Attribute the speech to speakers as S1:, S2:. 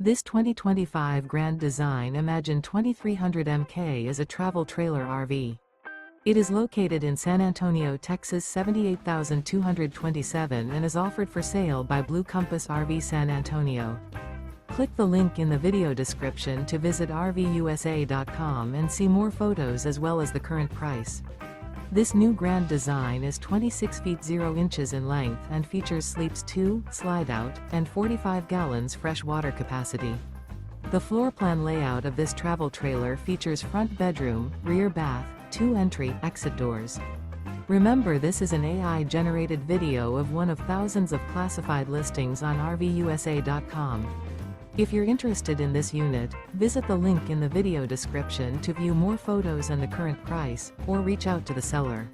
S1: This 2025 Grand Design Imagine 2300 MK is a travel trailer RV. It is located in San Antonio, Texas 78227 and is offered for sale by Blue Compass RV San Antonio. Click the link in the video description to visit RVUSA.com and see more photos as well as the current price. This new Grand Design is 26 feet 0 inches in length and features sleeps 2, slide-out, and 45 gallons fresh water capacity. The floor plan layout of this travel trailer features front bedroom, rear bath, 2 entry/exit doors. Remember, this is an AI-generated video of one of thousands of classified listings on RVUSA.com. If you're interested in this unit, visit the link in the video description to view more photos and the current price, or reach out to the seller.